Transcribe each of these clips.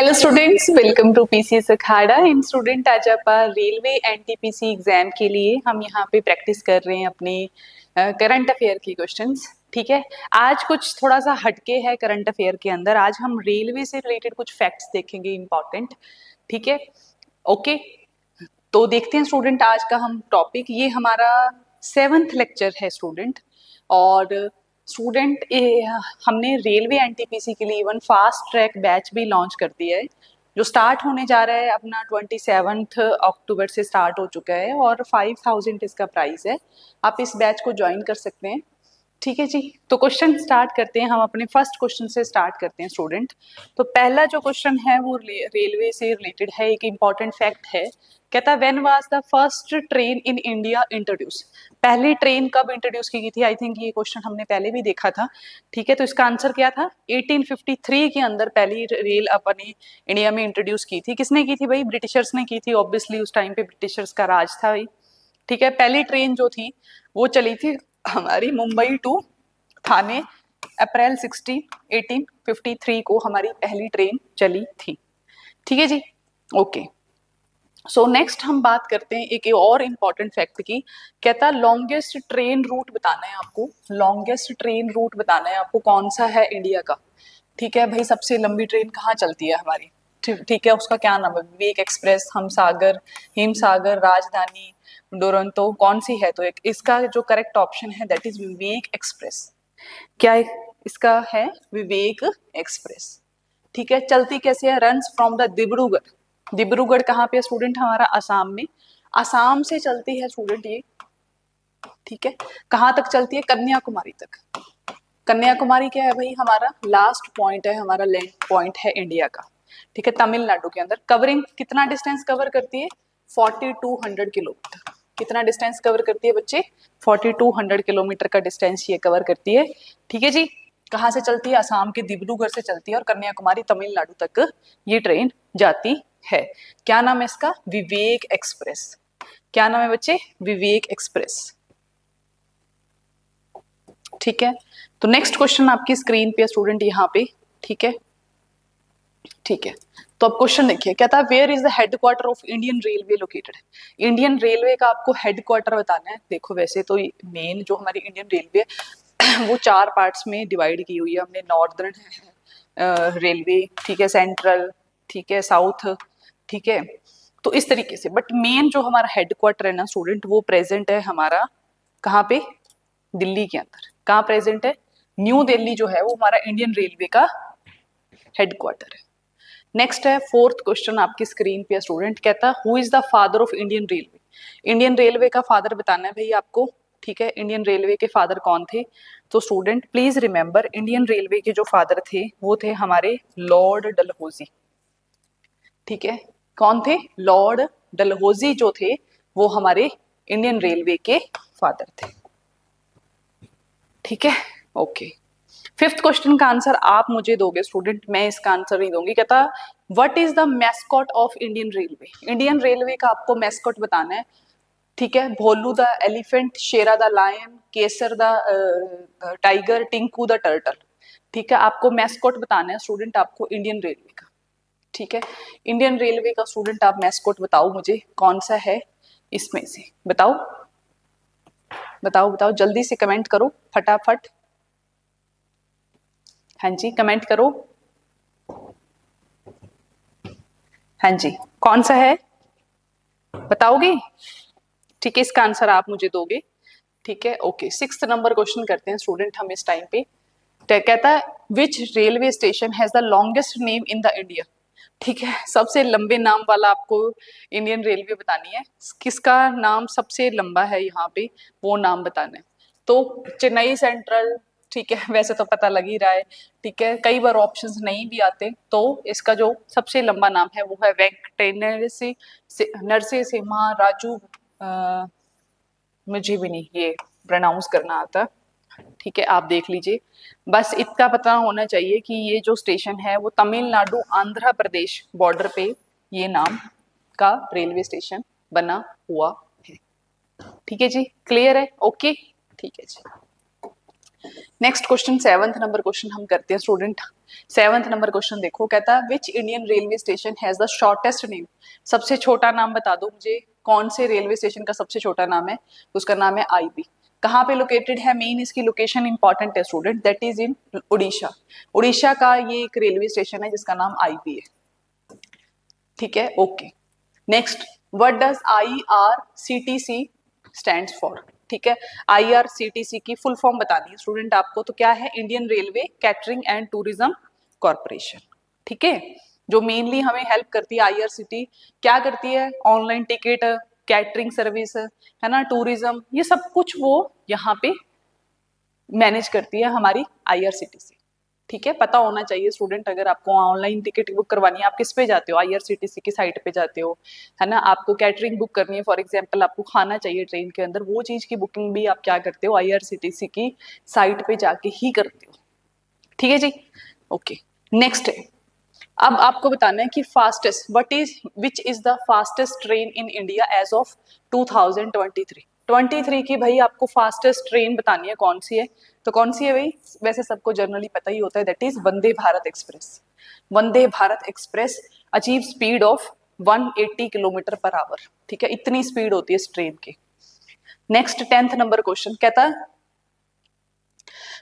Hello students, welcome to PCS Akhada. इन student आज आप रेलवे एनटीपीसी एग्जाम के लिए हम यहाँ पे प्रैक्टिस कर रहे हैं अपने करंट अफेयर की क्वेश्चंस। ठीक है, आज कुछ थोड़ा सा हटके है करंट अफेयर के अंदर। आज हम रेलवे से रिलेटेड कुछ फैक्ट्स देखेंगे इंपॉर्टेंट। ठीक है, ओके। तो देखते हैं स्टूडेंट, आज का हम टॉपिक, ये हमारा 7th लेक्चर है स्टूडेंट। और स्टूडेंट हमने रेलवे एनटीपीसी के लिए इवन फास्ट ट्रैक बैच भी लॉन्च कर दिया है, जो स्टार्ट होने जा रहा है अपना 27 अक्टूबर से स्टार्ट हो चुका है और 5000 इसका प्राइस है। आप इस बैच को ज्वाइन कर सकते हैं। ठीक है जी, तो क्वेश्चन स्टार्ट करते हैं। हम अपने फर्स्ट क्वेश्चन से स्टार्ट करते हैं स्टूडेंट। तो पहला जो क्वेश्चन है वो रेलवे से रिलेटेड है, एक इंपॉर्टेंट फैक्ट है। कहता है when was the first train in India introduce. पहली ट्रेन कब इंट्रोड्यूस की गई थी? आई थिंक ये क्वेश्चन हमने पहले भी देखा था। ठीक है, तो इसका आंसर क्या था? 1853 के अंदर पहली रेल अपने इंडिया में इंट्रोड्यूस की थी। किसने की थी भाई? ब्रिटिशर्स ने की थी। ऑब्वियसली उस टाइम पे ब्रिटिशर्स का राज था भाई। ठीक है, पहली ट्रेन जो थी वो चली थी हमारी मुंबई टू थाने। अप्रैल 1853 को हमारी पहली ट्रेन चली थी। ठीक है जी, ओके। सो नेक्स्ट हम बात करते हैं एक और इम्पॉर्टेंट फैक्ट की। कहता है लॉन्गेस्ट ट्रेन रूट बताना है आपको। लॉन्गेस्ट ट्रेन रूट बताना है आपको, कौन सा है इंडिया का। ठीक है भाई, सबसे लंबी ट्रेन कहाँ चलती है हमारी? ठीक है, उसका क्या नाम है? विवेक एक्सप्रेस, हमसागर, हिमसागर, राजधानी, डोरंतो, कौन सी है? तो एक इसका जो करेक्ट ऑप्शन है दैट इज विवेक एक्सप्रेस। क्या इसका है? विवेक एक्सप्रेस। ठीक है, चलती कैसे है? Runs from the Dibrugarh. Dibrugarh कहाँ पे स्टूडेंट? हमारा असम में। असम से चलती है स्टूडेंट ये। ठीक है, कहाँ तक चलती है? कन्याकुमारी तक। कन्याकुमारी क्या है भाई? हमारा लास्ट पॉइंट है, हमारा लैंड पॉइंट है इंडिया का। ठीक है, तमिलनाडु के अंदर। कवरिंग कितना डिस्टेंस कवर करती है? 4200 किलोमीटर। कितना डिस्टेंस कवर करती है बच्चे? 4200 किलोमीटर का डिस्टेंस ये कवर करती है। ठीक है जी, कहाँ से चलती है? असम के डिब्रूगढ़ से चलती है और कन्याकुमारी तमिलनाडु तक ये ट्रेन जाती है। क्या नाम है इसका? विवेक एक्सप्रेस। क्या नाम है बच्चे? विवेक एक्सप्रेस। ठीक है, तो नेक्स्ट क्वेश्चन आपकी स्क्रीन पे स्टूडेंट यहाँ पे। ठीक है, ठीक है, तो अब क्वेश्चन देखिए। कहता है where is the headquarter of Indian railway located. Indian railway का आपको हेडक्वार्टर बताना है। देखो वैसे तो मेन जो हमारी इंडियन रेलवे वो 4 पार्ट्स में डिवाइड की हुई है हमने। नॉर्दर्न रेलवे, ठीक है, सेंट्रल, ठीक है, साउथ, ठीक है, तो इस तरीके से। बट मेन जो हमारा हेडक्वार्टर है ना स्टूडेंट, वो प्रेजेंट है हमारा कहाँ पे? दिल्ली के अंदर। कहाँ प्रेजेंट है? न्यू दिल्ली जो है वो हमारा इंडियन रेलवे का हेडक्वार्टर है। नेक्स्ट है फोर्थ क्वेश्चन आपकी स्क्रीन पे स्टूडेंट। कहता है who is the father of Indian railway. Indian railway का फादर बताना है भाई आपको। ठीक है, इंडियन रेलवे के फादर कौन थे? तो student please remember, Indian railway के जो फादर थे वो थे हमारे लॉर्ड डलहौजी। ठीक है, कौन थे? लॉर्ड डलहौजी जो थे वो हमारे इंडियन रेलवे के फादर थे। ठीक है, ओके। फिफ्थ क्वेश्चन का आंसर आप मुझे दोगे स्टूडेंट, मैं इसका आंसर नहीं दूंगी। कहता what is the mascot of Indian railway. Indian railway का आपको मैस्कॉट बताना है। ठीक है, Bholu the elephant, Shera the lion, Kesar the tiger, Tinku the turtle. ठीक है, आपको मैस्कॉट बताना है स्टूडेंट आपको इंडियन रेलवे का। ठीक है, इंडियन रेलवे का स्टूडेंट आप मैस्कॉट बताओ मुझे, कौन सा है इसमें से? बताओ बताओ बताओ, जल्दी से कमेंट करो फटाफट। हाँ जी, कमेंट करो। हाँ जी, कौन सा है बताओगे? ठीक है, इसका आंसर आप मुझे दोगे। ठीक है, ओके। 6th नंबर क्वेश्चन करते हैं स्टूडेंट हम इस टाइम पे। कहता है विच railway station has the longest name in the India. ठीक है, सबसे लंबे नाम वाला आपको इंडियन रेलवे बतानी है। किसका नाम सबसे लंबा है यहाँ पे, वो नाम बताना है। तो चेन्नई सेंट्रल, ठीक है, वैसे तो पता लग ही रहा है। ठीक है, कई बार ऑप्शंस नहीं भी आते। तो इसका जो सबसे लंबा नाम है वो है वेंकटेनरसी नरसिम्हा राजू। मुझे भी नहीं ये प्रोनाउंस करना आता। ठीक है, आप देख लीजिए। बस इतना पता होना चाहिए कि ये जो स्टेशन है वो तमिलनाडु आंध्र प्रदेश बॉर्डर पे ये नाम का रेलवे स्टेशन बना हुआ है। ठीक है जी, क्लियर है? ओके, ठीक है जी। Next question 7th number question हम करते हैं स्टूडेंट। 7th नंबर क्वेश्चन देखो, कहता है which Indian railway station has the shortest name. सबसे छोटा नाम बता दो मुझे, कौन से रेलवे स्टेशन का सबसे छोटा नाम है? उसका नाम है आईबी। कहाँ पे लोकेटेड है? मेन इसकी लोकेशन इंपॉर्टेंट है student, that is in Orissa. Orissa का ये एक रेलवे स्टेशन है जिसका नाम आईबी है। ठीक है, okay. Next, what does IRCTC stands for? ठीक है, IRCTC की फुल फॉर्म बतानी है स्टूडेंट आपको, तो क्या है? Indian railway catering and tourism corporation. ठीक है, जो मेनली हमें हेल्प करती है IRCT, क्या करती है? ऑनलाइन टिकट, कैटरिंग सर्विस, है ना, टूरिज्म, ये सब कुछ वो यहाँ पे मैनेज करती है हमारी IRCTC। ठीक है, पता होना चाहिए स्टूडेंट, अगर आपको ऑनलाइन टिकट बुक करवानी है आप किस पे जाते हो? IRCTC की साइट पे जाते हो, है ना। आपको कैटरिंग बुक करनी है, फॉर एग्जांपल आपको खाना चाहिए ट्रेन के अंदर, वो चीज की बुकिंग भी आप क्या करते हो? IRCTC की साइट पे जाके ही करते हो। ठीक है जी, ओके। नेक्स्ट है, अब आपको बताना है कि fastest, what is which is the fastest train in India as of 2023 की भाई आपको फास्टेस्ट ट्रेन बतानी है, कौन सी है? तो कौन सी है भाई? वैसे सबको जनरली पता ही होता है, that is Vande Bharat express. Vande Bharat express achieve speed of 180 kilometre per hour. ठीक है, इतनी स्पीड होती है इस ट्रेन की। नेक्स्ट 10th नंबर क्वेश्चन कहता है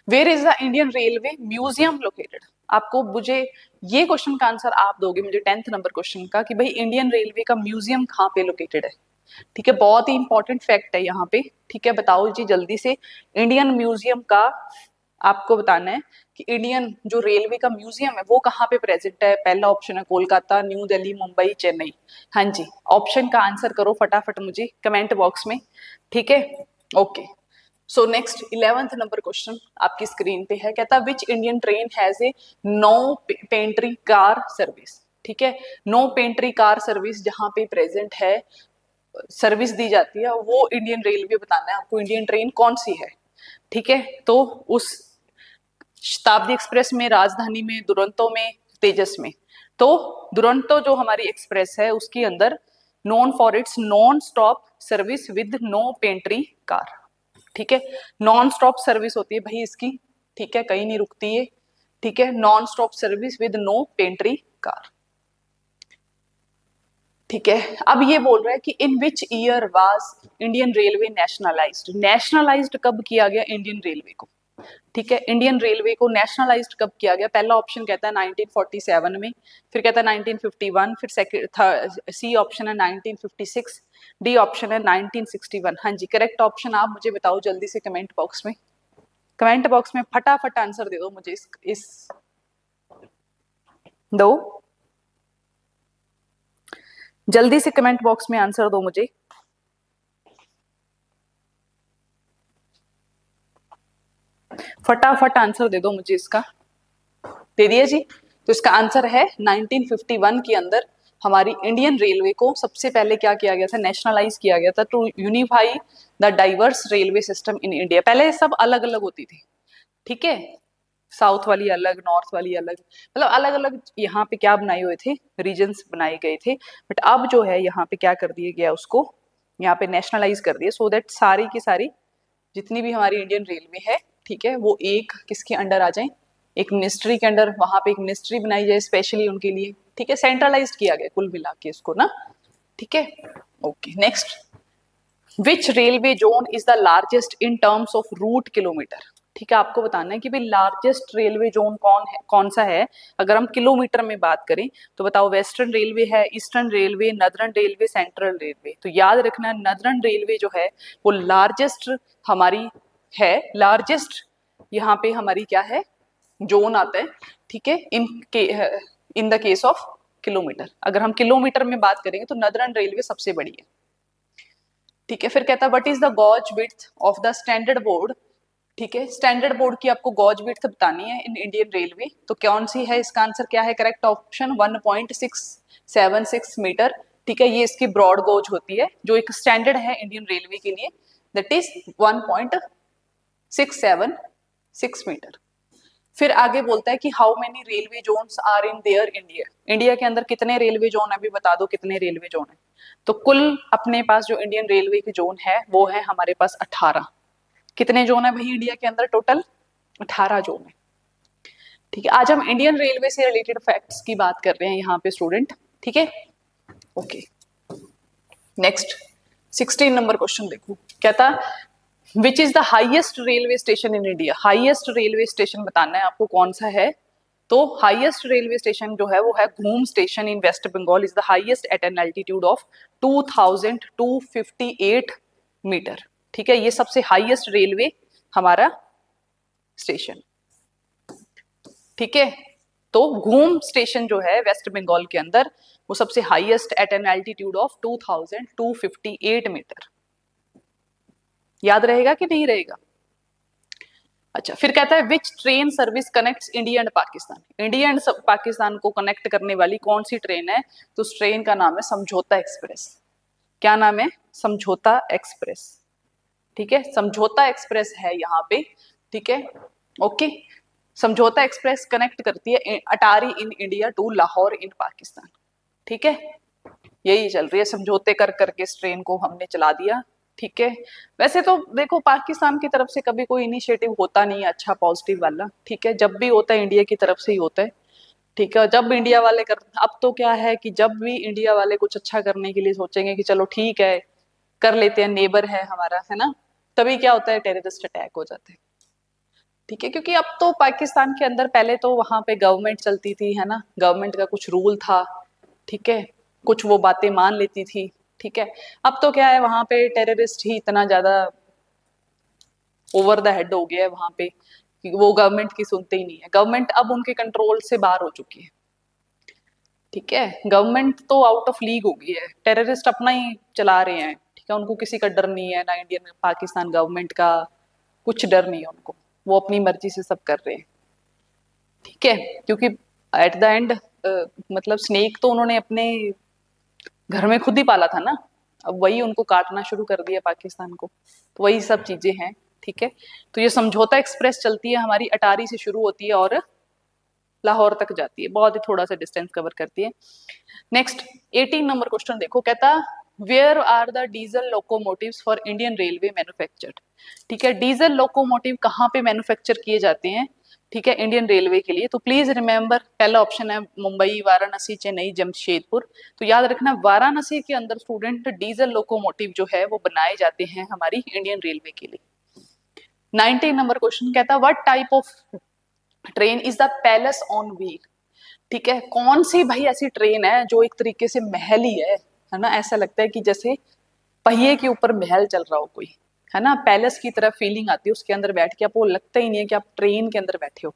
where is the Indian railway museum located. आपको मुझे ये क्वेश्चन का आंसर आप दोगे मुझे 10th नंबर क्वेश्चन का, कि भाई इंडियन रेलवे का म्यूजियम कहाँ पे लोकेटेड है। ठीक है, बहुत ही इंपॉर्टेंट फैक्ट है यहाँ पे। ठीक है, बताओ जी जल्दी से, इंडियन म्यूजियम का आपको बताना है कि इंडियन जो रेलवे का म्यूजियम है वो कहाँ पे प्रेजेंट है। पहला ऑप्शन है कोलकाता, न्यू दिल्ली, मुंबई, चेन्नई। हाँ जी, ऑप्शन का आंसर करो फटाफट मुझे कमेंट बॉक्स में। ठीक है, okay. So next 11th number question आपकी स्क्रीन पे है, कहता which Indian train has a no pantry car service. ठीक है, नो पेंट्री कार सर्विस जहां पे प्रेजेंट है, सर्विस दी जाती है, वो इंडियन रेलवे बताना है आपको इंडियन ट्रेन कौन सी है। ठीक है, तो उस शताब्दी एक्सप्रेस में, राजधानी में, दुरंतो में, तेजस में। तो दुरंतो जो हमारी एक्सप्रेस है उसके अंदर known for its non stop service with no pantry car. ठीक है, नॉन स्टॉप सर्विस होती है भाई इसकी। ठीक है, कहीं नहीं रुकती है। ठीक है, non stop service with no pantry car. ठीक है, अब ये बोल रहा है कि in which year was Indian railway nationalised. Nationalised कब किया गया इंडियन रेलवे को? ठीक है, इंडियन रेलवे को नेशनलाइज्ड कब किया गया? पहला ऑप्शन कहता है 1947 में, फिर कहता है 1951, फिर सेकंड सी ऑप्शन है 1956, डी ऑप्शन है 1961। हाँ जी, करेक्ट ऑप्शन आप मुझे बताओ जल्दी से कमेंट बॉक्स में। कमेंट बॉक्स में फटाफट आंसर दे दो मुझे इस दो, जल्दी से कमेंट बॉक्स में आंसर दो मुझे। फटाफट आंसर दे दो मुझे इसका। दे दिया जी, तो इसका आंसर है 1951 के अंदर हमारी इंडियन रेलवे को सबसे पहले क्या किया गया था? नेशनलाइज किया गया था, to unify the diverse railway system in India. पहले सब अलग अलग होती थी। ठीक है, साउथ वाली अलग, नॉर्थ वाली अलग, मतलब अलग अलग यहाँ पे क्या बनाए हुए थे, रीजन्स बनाए गए थे। बट अब जो है यहाँ पे क्या कर दिया गया, उसको यहाँ पे नेशनलाइज कर दिया, सो दैट सारी की सारी जितनी भी हमारी इंडियन रेलवे है, ठीक है, वो एक किसके अंडर आ जाए? एक मिनिस्ट्री के अंडर। वहां पे एक मिनिस्ट्री बनाई जाए स्पेशली उनके लिए। ठीक है, सेंट्रलाइज किया गया कुल मिला के इसको ना। ठीक है, okay. Next, which railway zone is the largest in terms of route kilometre. ठीक है, आपको बताना है कि भाई लार्जेस्ट रेलवे जोन कौन है, कौन सा है। अगर हम किलोमीटर में बात करें तो बताओ, वेस्टर्न रेलवे है, eastern railway, northern railway, central railway. तो याद रखना नदर्न रेलवे जो है वो लार्जेस्ट हमारी है, लार्जेस्ट यहाँ पे हमारी क्या है, जोन आता है। ठीक है, in the case of kilometre, अगर हम किलोमीटर में बात करेंगे तो नदर्न रेलवे सबसे बड़ी है। ठीक है, फिर कहता है what is the gauge width of the standard board. ठीक है, स्टैंडर्ड बोर्ड की आपको गॉज विड्थ बतानी है इन इंडियन रेलवे, तो कौन सी है? इसका आंसर क्या है? Correct option 1.676 metre. ठीक है, ये इसकी ब्रॉड गॉज होती है, जो एक स्टैंडर्ड है इंडियन रेलवे के लिए, दैट इज 1.676 मीटर। फिर आगे बोलता है कि how many railway zones are in there India. India के अंदर कितने रेलवे जोन है, अभी बता दो कितने रेलवे जोन है। तो कुल अपने पास जो इंडियन रेलवे की जोन है वो है हमारे पास 18। कितने जोन है भाई इंडिया के अंदर टोटल? 18 जोन है। ठीक है, आज हम इंडियन रेलवे से रिलेटेड फैक्ट्स की बात कर रहे हैं यहाँ पे स्टूडेंट। ठीक है, ओके। नेक्स्ट 16 नंबर क्वेश्चन देखो, कहता विच is the highest railway station in India. Highest railway station बताना है आपको कौन सा है। तो हाईएस्ट रेलवे स्टेशन जो है वो है Ghum station in West Bengal, is the highest at an altitude of 2258 metre. ठीक है, ये सबसे हाईएस्ट रेलवे हमारा स्टेशन। ठीक है, तो घूम स्टेशन जो है वेस्ट बंगाल के अंदर वो सबसे highest at an altitude of 2258 metre. याद रहेगा कि नहीं रहेगा? अच्छा, फिर कहता है which train service connects India and Pakistan. India and Pakistan को कनेक्ट करने वाली कौन सी ट्रेन है? तो उस ट्रेन का नाम है समझौता एक्सप्रेस। क्या नाम है? समझौता एक्सप्रेस। ठीक है, समझौता एक्सप्रेस है यहाँ पे। ठीक है, ओके। समझौता एक्सप्रेस कनेक्ट करती है अटारी इन इंडिया टू लाहौर इन पाकिस्तान। ठीक है, यही चल रही है, समझौते कर करके इस ट्रेन को हमने चला दिया। ठीक है, वैसे तो देखो पाकिस्तान की तरफ से कभी कोई इनिशिएटिव होता नहीं है अच्छा पॉजिटिव वाला। ठीक है, जब भी होता है इंडिया की तरफ से ही होता है। ठीक है, जब इंडिया वाले कर, अब तो क्या है कि जब भी इंडिया वाले कुछ अच्छा करने के लिए सोचेंगे कि चलो ठीक है कर लेते हैं, नेबर है हमारा, है ना, तभी क्या होता है, टेररिस्ट अटैक हो जाते हैं। ठीक है, क्योंकि अब तो पाकिस्तान के अंदर पहले तो वहां पे गवर्नमेंट चलती थी, है ना, गवर्नमेंट का कुछ रूल था। ठीक है, कुछ वो बातें मान लेती थी। ठीक है, अब तो क्या है वहां पे टेररिस्ट ही इतना ज्यादा ओवर द हेड हो गया है वहां पे कि वो गवर्नमेंट की सुनते ही नहीं है। गवर्नमेंट अब उनके कंट्रोल से बाहर हो चुकी है। ठीक है, गवर्नमेंट तो आउट ऑफ लीग हो गई है, टेररिस्ट अपना ही चला रहे हैं। ठीक है, उनको किसी का डर नहीं है, ना इंडियन पाकिस्तान गवर्नमेंट का कुछ डर नहीं है उनको, वो अपनी मर्जी से सब कर रहे हैं। ठीक है, क्योंकि एट द एंड मतलब स्नेक तो उन्होंने अपने घर में खुद ही पाला था ना, अब वही उनको काटना शुरू कर दिया पाकिस्तान को, तो वही सब चीजें हैं। ठीक है, तो ये समझौता एक्सप्रेस चलती है हमारी, अटारी से शुरू होती है और लाहौर तक जाती है, बहुत ही थोड़ा सा डिस्टेंस कवर करती है। नेक्स्ट 18 नंबर क्वेश्चन देखो, कहता where are the diesel locomotives for Indian railway manufactured. ठीक है, डीजल लोकोमोटिव कहाँ पे मैन्युफैक्चर किए जाते हैं? ठीक है, इंडियन रेलवे के लिए। तो प्लीज रिमेंबर, पहला ऑप्शन है मुंबई, वाराणसी, चेन्नई, जमशेदपुर। तो याद रखना वाराणसी के अंदर स्टूडेंट डीजल लोकोमोटिव जो है वो बनाए जाते हैं हमारी इंडियन रेलवे के लिए। 19 नंबर क्वेश्चन कहता है what type of train is the palace on wheel. ठीक है, कौन सी भाई ऐसी ट्रेन है जो एक तरीके से महल ही है ना, ऐसा लगता है कि जैसे पहिए के ऊपर महल चल रहा हो कोई, है ना, पैलेस की तरह फीलिंग आती है उसके अंदर बैठ के, आपको लगता ही नहीं है कि आप ट्रेन के अंदर बैठे हो।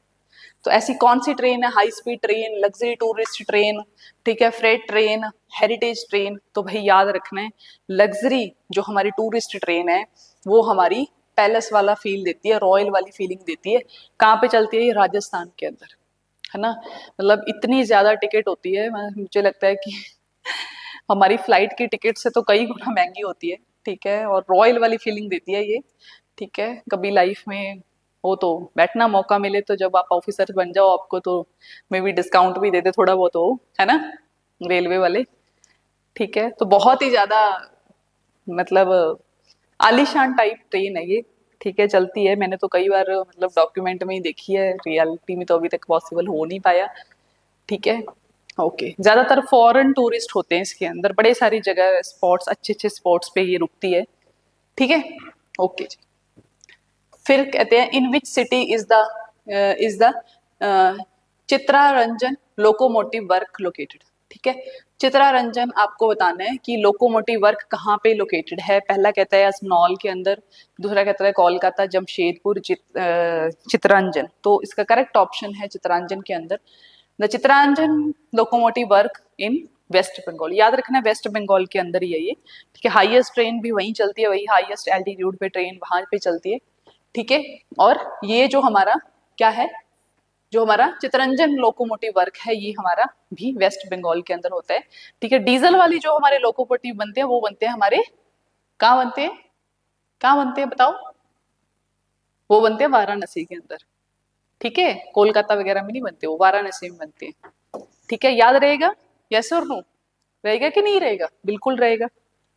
तो ऐसी कौन सी ट्रेन है? High speed train, luxury tourist train, ठीक है, फ्रेट ट्रेन, हेरिटेज ट्रेन। तो भाई याद रखना है, लग्जरी जो हमारी टूरिस्ट ट्रेन है वो हमारी पैलेस वाला फील देती है, रॉयल वाली फीलिंग देती है। कहाँ पे चलती है ये? राजस्थान के अंदर, है ना। मतलब इतनी ज्यादा टिकट होती है, मुझे लगता है कि हमारी फ्लाइट की टिकट से तो कई गुना महंगी होती है। ठीक है, और रॉयल वाली फीलिंग देती है ये। ठीक है, कभी लाइफ में हो तो बैठना मौका मिले तो, जब आप ऑफिसर बन जाओ आपको तो मे भी डिस्काउंट भी दे दे थोड़ा बहुत हो, है ना, रेलवे वाले। ठीक है, तो बहुत ही ज्यादा मतलब आलीशान टाइप ट्रेन है ये। ठीक है, चलती है, मैंने तो कई बार मतलब डॉक्यूमेंट में ही देखी है, रियलिटी में तो अभी तक पॉसिबल हो नहीं पाया। ठीक है, ओके। ज्यादातर फॉरेन टूरिस्ट होते हैं इसके अंदर, बड़े सारी जगह स्पॉट्स, अच्छे अच्छे स्पॉट्स पे ये रुकती है। ठीक है, ओके जी। फिर कहते हैं in which city is the Chittaranjan locomotive work located. ठीक है, चित्रारंजन आपको बताना है कि लोकोमोटिव वर्क कहाँ पे लोकेटेड है। पहला कहता है असनौल के अंदर, दूसरा कहता है कोलकाता, जमशेदपुर, चित्रांजन। तो इसका करेक्ट ऑप्शन है चित्रांजन के अंदर। The Chittaranjan locomotive work in West Bengal. याद रखना वेस्ट बंगाल के अंदर ही है ये। ठीक है, हाईएस्ट ट्रेन भी वहीं चलती है, वही हाईएस्ट एल्टीट्यूड पे ट्रेन वहां पे चलती है। ठीक है, और ये जो हमारा क्या है, जो हमारा चितरंजन लोकोमोटिव वर्क है ये हमारा भी वेस्ट बंगाल के अंदर होता है। ठीक है, डीजल वाली जो हमारे लोकोमोटिव बनते हैं वो बनते हैं हमारे, कहाँ बनते हैं, कहाँ बनते हैं बताओ? वो बनते हैं वाराणसी के अंदर। ठीक है, कोलकाता वगैरह में नहीं बनते, वो वाराणसी में बनते हैं। ठीक है, याद रहेगा? यस और नो? रहेगा कि नहीं रहेगा? बिल्कुल रहेगा,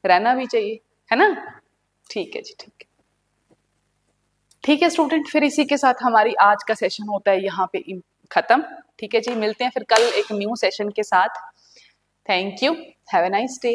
रहना भी चाहिए, है ना। ठीक है जी, ठीक है। ठीक है स्टूडेंट, फिर इसी के साथ हमारी आज का सेशन होता है यहाँ पे खत्म। ठीक है जी, मिलते हैं फिर कल एक न्यू सेशन के साथ। Thank you, have a nice day.